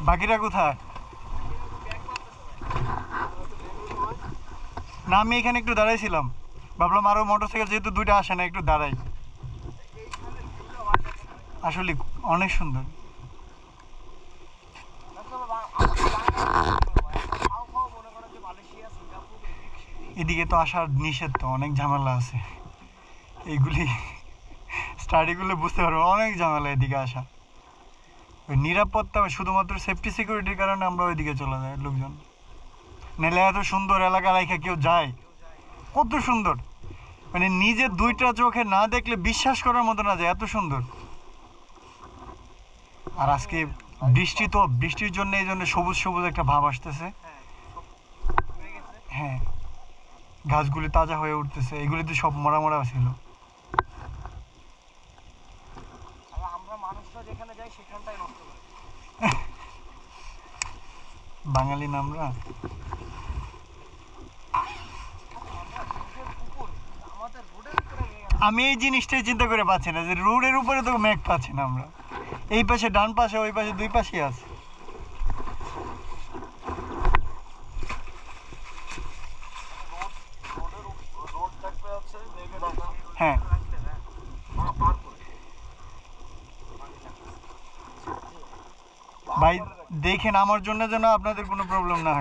বাকিরা কোথায়? না, আমি এখানে একটু দাঁড়াইছিলাম, ভাবলাম আরো মোটরসাইকেল যেহেতু দুইটা আসে না, একটু দাঁড়াই। আসলে অনেক সুন্দর। এদিকে তো আসার নিষেধ, তো অনেক ঝামেলা আছে। এইগুলি স্টাডিগুলো বুঝতে পারবো, অনেক ঝামেলা এদিকে আসা। ওই নিরাপত্তা শুধুমাত্র সেফটি সিকিউরিটির কারণে আমরা ওইদিকে চলে যাই লোকজন। নাহলে এত সুন্দর এলাকা রাইখা কেউ যায়? কত সুন্দর, মানে নিজের দুইটা চোখে না দেখলে বিশ্বাস করার মতো না, যায় এত সুন্দর। আর আজকে বৃষ্টি, তো বৃষ্টির জন্য এই জন্য সবুজ সবুজ একটা ভাব আসতেছে। হ্যাঁ, গাছগুলি তাজা হয়ে উঠতেছে, এগুলি তো সব মরা মরা ছিল। বাঙালি না আমরা। আমি এই জিনিসটাই চিন্তা করে পাচ্ছি না যে রোডের উপরে তো মেঘ পাচ্ছি না আমরা। এই পাশে ডান পাশে, ওই পাশে, দুই পাশেই আছে। হ্যাঁ ভাই, দেখেন আমার জন্য যেন আপনাদের কোনো প্রবলেম না হয়।